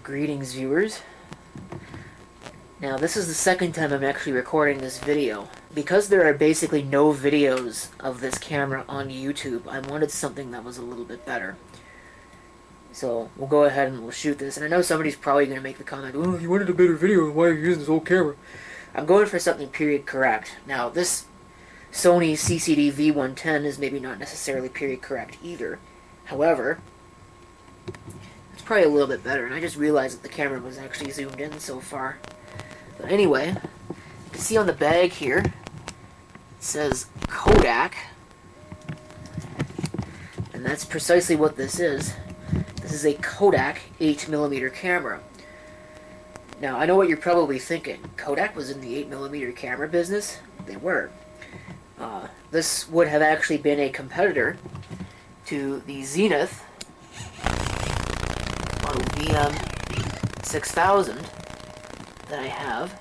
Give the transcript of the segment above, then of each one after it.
Greetings, viewers. Now, this is the second time I'm actually recording this video. Because there are basically no videos of this camera on YouTube, I wanted something that was a little bit better. So, we'll go ahead and we'll shoot this. And I know somebody's probably going to make the comment, "Oh, you wanted a better video, why are you using this old camera?" I'm going for something period correct. Now, this Sony CCD V110 is maybe not necessarily period correct either. However, it's probably a little bit better, and I just realized that the camera was actually zoomed in so far. But anyway, you can see on the bag here, it says Kodak, and that's precisely what this is. This is a Kodak 8mm camera. Now, I know what you're probably thinking. Kodak was in the 8mm camera business? They were. This would have actually been a competitor to the Zenith model VM6000 that I have.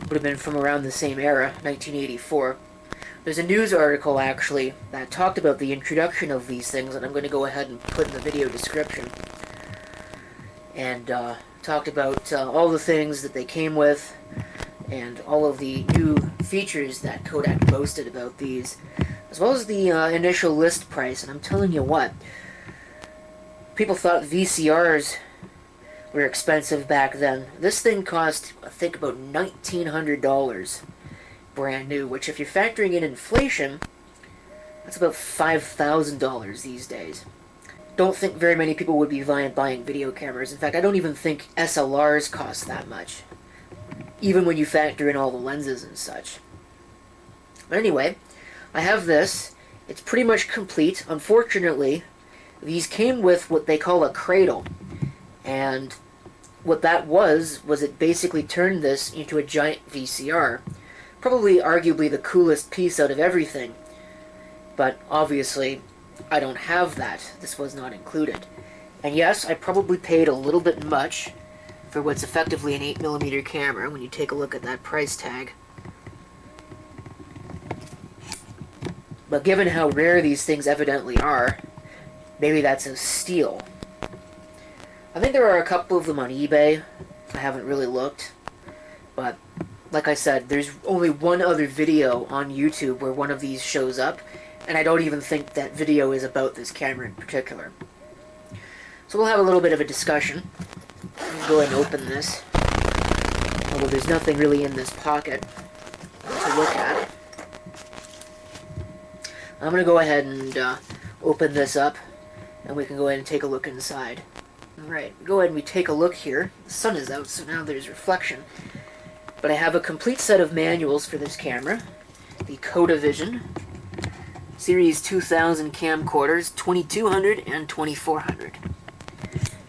Would have been from around the same era, 1984. There's a news article, actually, that talked about the introduction of these things, and I'm going to go ahead and put in the video description. And talked about all the things that they came with, and all of the new features that Kodak boasted about these, as well as the initial list price. And I'm telling you what, people thought VCRs were expensive back then. This thing cost, I think, about $1,900 brand new, which if you're factoring in inflation, that's about $5,000 these days. Don't think very many people would be buying video cameras. In fact, I don't even think SLRs cost that much, even when you factor in all the lenses and such. But anyway, I have this. It's pretty much complete. Unfortunately, these came with what they call a cradle. And what that was it basically turned this into a giant VCR. Probably arguably the coolest piece out of everything. But obviously, I don't have that. This was not included. And yes, I probably paid a little bit much for what's effectively an 8mm camera when you take a look at that price tag. But given how rare these things evidently are, maybe that's a steal. I think there are a couple of them on eBay. I haven't really looked. But, like I said, there's only one other video on YouTube where one of these shows up, and I don't even think that video is about this camera in particular. So we'll have a little bit of a discussion. Go ahead and open this. Although there's nothing really in this pocket to look at. I'm going to go ahead and open this up, and we can go ahead and take a look inside. Alright, go ahead and we take a look here. The sun is out, so now there's reflection. But I have a complete set of manuals for this camera. The Kodavision Series 2000 camcorders, 2200 and 2400.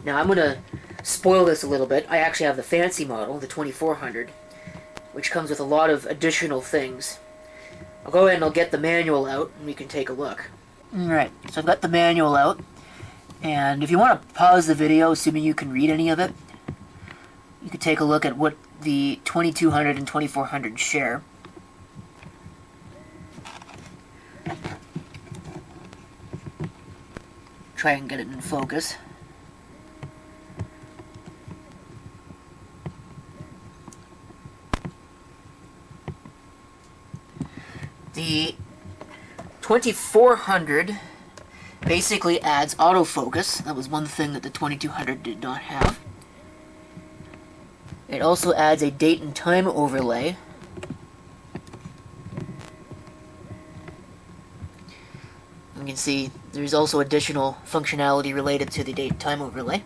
Now I'm going to spoil this a little bit. I actually have the fancy model, the 2400, which comes with a lot of additional things. I'll go ahead and I'll get the manual out, and we can take a look. Alright, so I've got the manual out, and if you want to pause the video, assuming you can read any of it, you can take a look at what the 2200 and 2400 share. Try and get it in focus. The 2400 basically adds autofocus. That was one thing that the 2200 did not have. It also adds a date and time overlay. You can see there's also additional functionality related to the date and time overlay.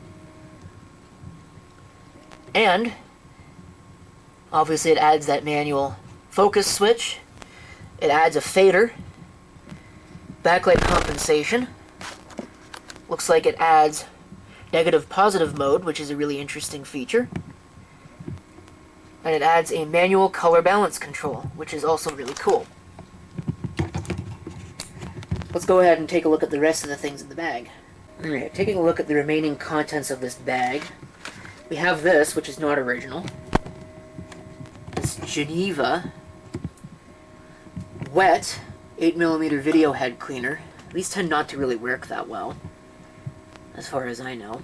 And obviously it adds that manual focus switch. It adds a fader, backlight compensation. Looks like it adds negative-positive mode, which is a really interesting feature. And it adds a manual color balance control, which is also really cool. Let's go ahead and take a look at the rest of the things in the bag. Alright, taking a look at the remaining contents of this bag, we have this, which is not original. This Geneva wet 8mm video head cleaner. These tend not to really work that well. as far as I know.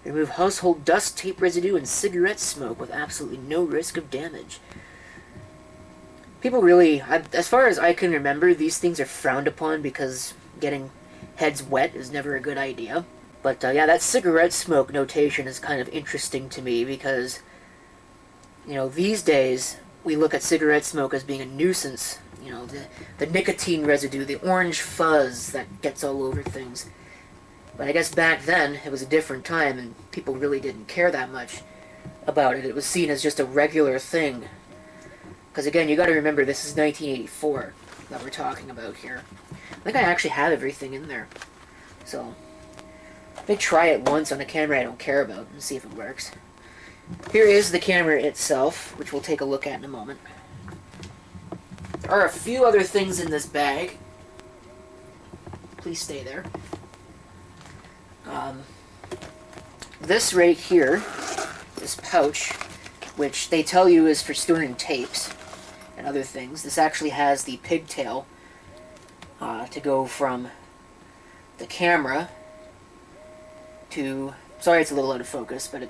Remove household dust, tape residue, and cigarette smoke with absolutely no risk of damage. People really, as far as I can remember, these things are frowned upon because getting heads wet is never a good idea. But yeah, that cigarette smoke notation is kind of interesting to me because, you know, these days we look at cigarette smoke as being a nuisance. You know, the nicotine residue, the orange fuzz that gets all over things. But I guess back then, it was a different time, and people really didn't care that much about it. It was seen as just a regular thing. Because again, you gotta remember, this is 1984 that we're talking about here. I think I actually have everything in there. So, let me try it once on a camera I don't care about and see if it works. Here is the camera itself, which we'll take a look at in a moment. There are a few other things in this bag. Please stay there. This right here, this pouch, which they tell you is for storing tapes and other things. This actually has the pigtail to go from the camera to, sorry it's a little out of focus, but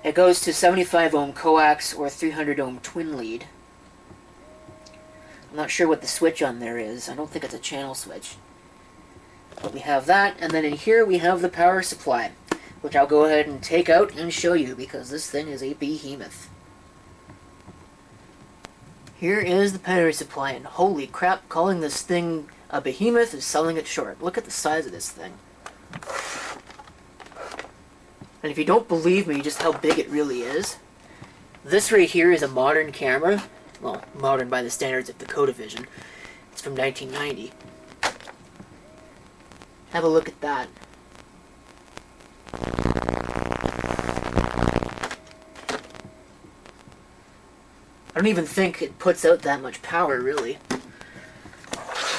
it goes to 75 ohm coax or 300 ohm twin lead. I'm not sure what the switch on there is. I don't think it's a channel switch. But we have that, and then in here we have the power supply, which I'll go ahead and take out and show you because this thing is a behemoth. Here is the power supply, and holy crap, calling this thing a behemoth is selling it short. Look at the size of this thing. And if you don't believe me just how big it really is, this right here is a modern camera. Well, modern by the standards of the Kodavision. It's from 1990. Have a look at that. I don't even think it puts out that much power, really.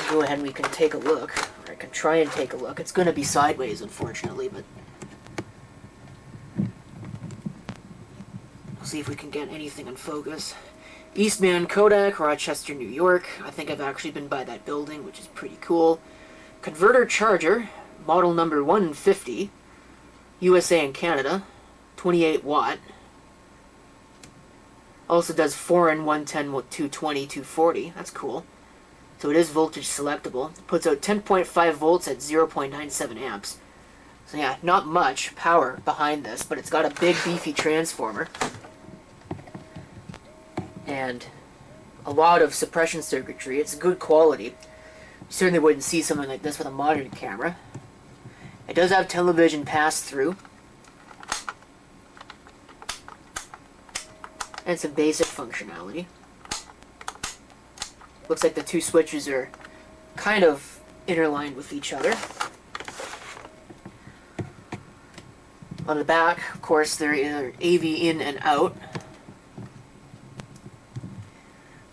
Go ahead and we can take a look. Or I can try and take a look. It's going to be sideways, unfortunately, but we'll see if we can get anything in focus. Eastman Kodak, Rochester, New York. I think I've actually been by that building, which is pretty cool. Converter charger, model number 150, USA and Canada, 28 watt. Also does 4N 110, 220, 240. That's cool. So it is voltage selectable. It puts out 10.5 volts at 0.97 amps. So yeah, not much power behind this, but it's got a big beefy transformer. And a lot of suppression circuitry. It's good quality. You certainly wouldn't see something like this with a modern camera. It does have television pass-through. And some basic functionality. Looks like the two switches are kind of interlined with each other. On the back, of course, there are AV in and out.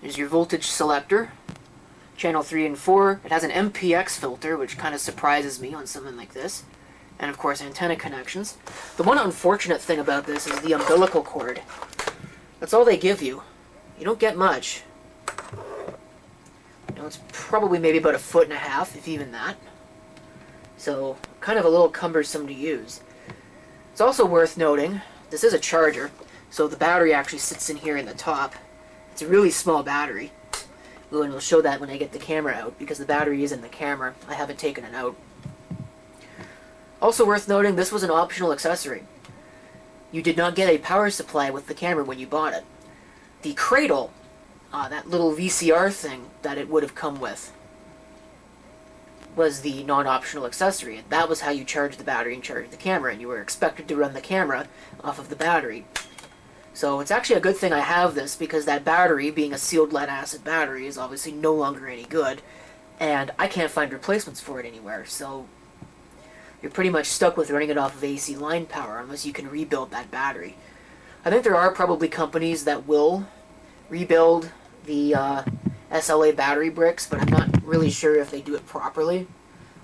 There's your voltage selector, channel 3 and 4. It has an MPX filter, which kind of surprises me on something like this. And of course, antenna connections. The one unfortunate thing about this is the umbilical cord. That's all they give you. You don't get much. You know, it's probably maybe about 1.5 feet, if even that. So, kind of a little cumbersome to use. It's also worth noting, this is a charger, so the battery actually sits in here in the top. It's a really small battery. Ooh, and we'll show that when I get the camera out, because the battery is in the camera. I haven't taken it out. Also worth noting, this was an optional accessory. You did not get a power supply with the camera when you bought it. The cradle, that little VCR thing that it would have come with, was the non-optional accessory. And that was how you charged the battery and charged the camera, and you were expected to run the camera off of the battery. So it's actually a good thing I have this, because that battery, being a sealed lead-acid battery, is obviously no longer any good, and I can't find replacements for it anywhere, so you're pretty much stuck with running it off of AC line power unless you can rebuild that battery. I think there are probably companies that will rebuild the SLA battery bricks, but I'm not really sure if they do it properly.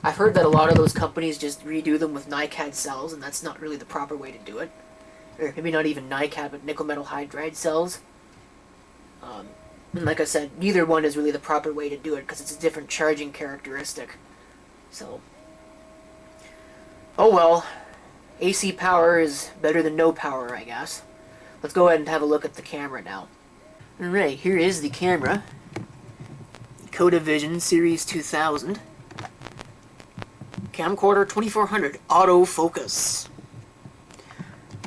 I've heard that a lot of those companies just redo them with NiCad cells, and that's not really the proper way to do it. Or maybe not even NiCad, but nickel metal hydride cells. And like I said, neither one is really the proper way to do it, because it's a different charging characteristic. So, oh well, AC power is better than no power, I guess. Let's go ahead and have a look at the camera now. Alright, here is the camera. Kodavision Series 2000. Camcorder 2400 autofocus.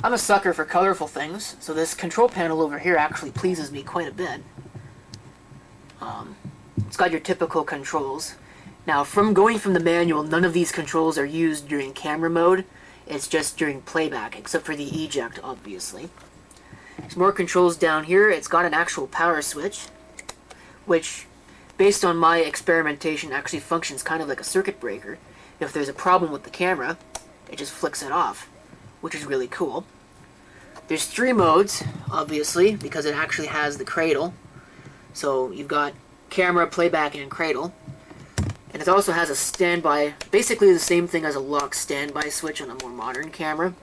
I'm a sucker for colorful things, so this control panel over here actually pleases me quite a bit. It's got your typical controls. Now, going from the manual, none of these controls are used during camera mode. It's just during playback, except for the eject, obviously. There's more controls down here. It's got an actual power switch, which, based on my experimentation, actually functions kind of like a circuit breaker. If there's a problem with the camera, it just flicks it off, which is really cool. There's 3 modes, obviously, because it actually has the cradle. So you've got camera, playback, and cradle. And it also has a standby, basically the same thing as a lock standby switch on a more modern camera.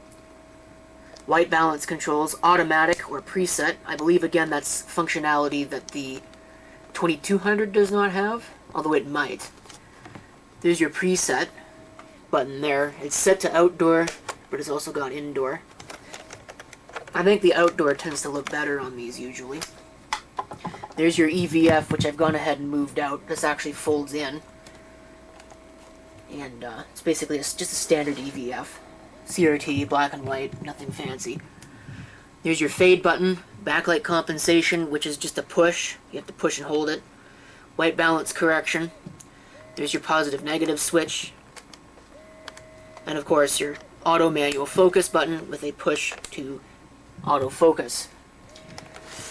White balance controls, automatic or preset. I believe, again, that's functionality that the 2200 does not have, although it might. There's your preset button there. It's set to outdoor, but it's also got indoor. I think the outdoor tends to look better on these usually. There's your EVF, which I've gone ahead and moved out. This actually folds in. And it's basically just a standard EVF. CRT, black and white, nothing fancy. There's your fade button, backlight compensation, which is just a push. You have to push and hold it. White balance correction. There's your positive negative switch. And of course your auto manual focus button with a push to autofocus.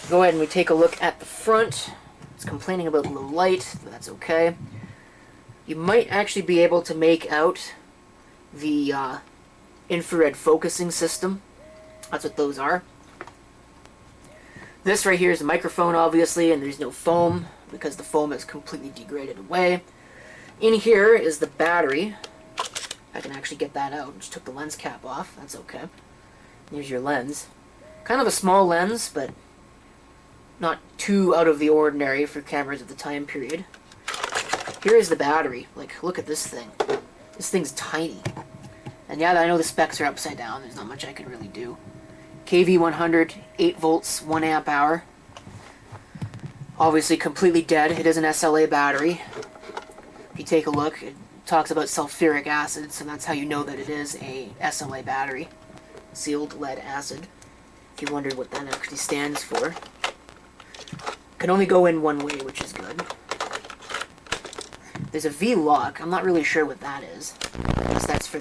Go ahead and we take a look at the front. It's complaining about low light, but that's okay. You might actually be able to make out the infrared focusing system. That's what those are. This right here is the microphone, obviously, and there's no foam because the foam is completely degraded away. In here is the battery. I can actually get that out. Just took the lens cap off. That's okay. Here's your lens. Kind of a small lens, but not too out of the ordinary for cameras of the time period. Here is the battery. Like, look at this thing. This thing's tiny. And yeah, I know the specs are upside down. There's not much I can really do. KV100, 8 volts, 1 amp hour. Obviously completely dead. It is an SLA battery. If you take a look, it talks about sulfuric acid, so that's how you know that it is a SLA battery. Sealed lead acid. If you wondered what that actually stands for. Can only go in one way, which is good. There's a V-lock. I'm not really sure what that is. I guess that's for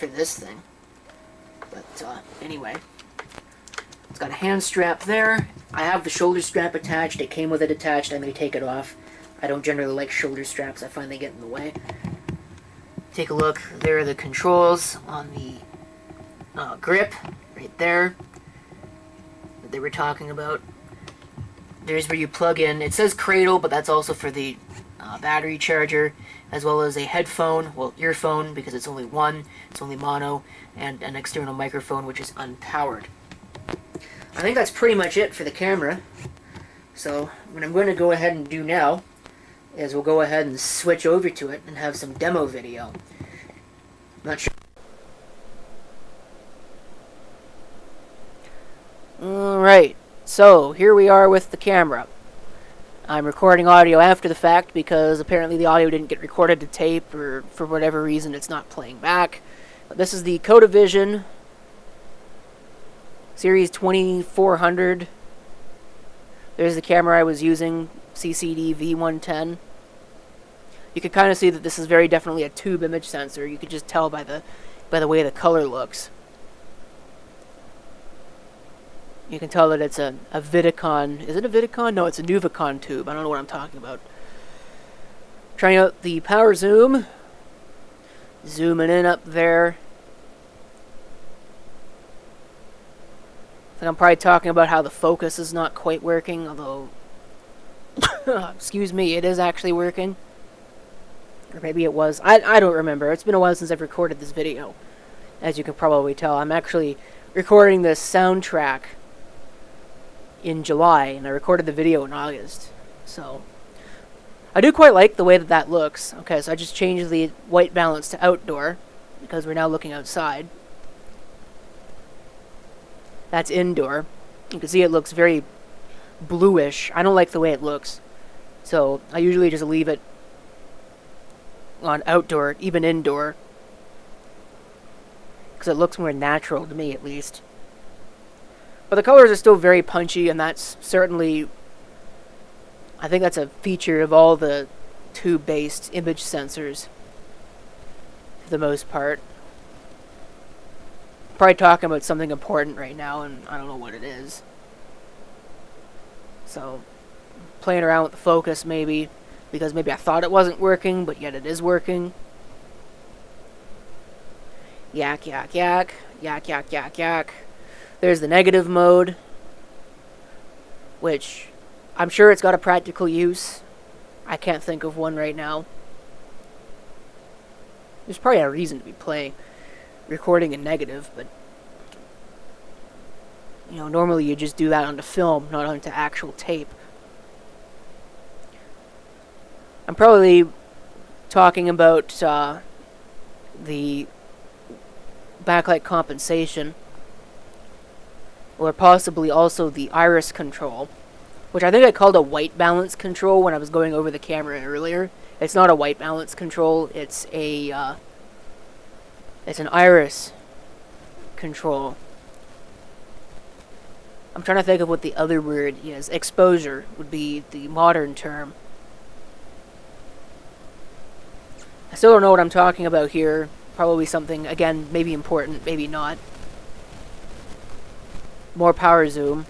this thing. But anyway, it's got a hand strap there. I have the shoulder strap attached. It came with it attached. I may take it off. I don't generally like shoulder straps. I find they get in the way. Take a look. There are the controls on the grip right there that they were talking about. There's where you plug in. It says cradle, but that's also for the battery charger, as well as a headphone, well, earphone, because it's only one, it's only mono, and an external microphone, which is unpowered. I think that's pretty much it for the camera. So, what I'm going to go ahead and do now is we'll go ahead and switch over to it and have some demo video. I'm not sure. Alright, so here we are with the camera. I'm recording audio after the fact because apparently the audio didn't get recorded to tape, or for whatever reason it's not playing back. But this is the Kodavision Series 2400. There's the camera I was using, CCD V110. You can kind of see that this is very definitely a tube image sensor. You could just tell by the way the color looks. You can tell that it's a Vidicon. Is it a Vidicon? No, it's a Nuvicon tube. I don't know what I'm talking about. Trying out the power zoom. Zooming in up there. I think I'm probably talking about how the focus is not quite working, although, excuse me, it is actually working. Or maybe it was. I don't remember. It's been a while since I've recorded this video. As you can probably tell, I'm actually recording this soundtrack in July, and I recorded the video in August. So, I do quite like the way that that looks. Okay, so I just changed the white balance to outdoor because we're now looking outside. That's indoor. You can see it looks very bluish. I don't like the way it looks. So I usually just leave it on outdoor, even indoor. Because it looks more natural to me, at least. But the colors are still very punchy, and that's certainly... I think that's a feature of all the tube-based image sensors. For the most part. Probably talking about something important right now, and I don't know what it is. So, playing around with the focus, maybe. Because maybe I thought it wasn't working, but yet it is working. Yak, yak, yak. Yak, yak, yak, yak. There's the negative mode. Which, I'm sure it's got a practical use. I can't think of one right now. There's probably a reason to be recording in negative, but... You know, normally you just do that onto film, not onto actual tape. I'm probably talking about the backlight compensation, or possibly also the iris control, which I think I called a white balance control when I was going over the camera earlier. It's not a white balance control, it's a it's an iris control. I'm trying to think of what the other word is. Exposure would be the modern term. I still don't know what I'm talking about here. Probably something, again, maybe important, maybe not. More power zoom.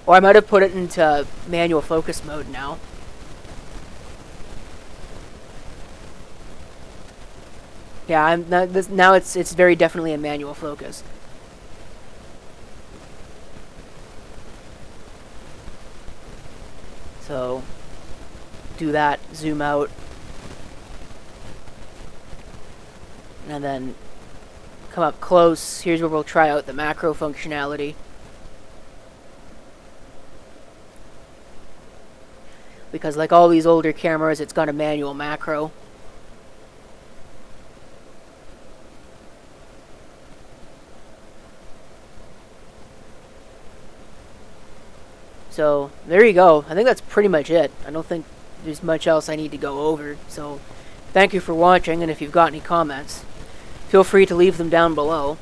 Or I might have put it into manual focus mode now. Yeah, now it's very definitely a manual focus. So, do that, zoom out, and then come up close. Here's where we'll try out the macro functionality. Because like all these older cameras, it's got a manual macro. So, there you go. I think that's pretty much it. I don't think there's much else I need to go over. So, thank you for watching, and if you've got any comments, feel free to leave them down below.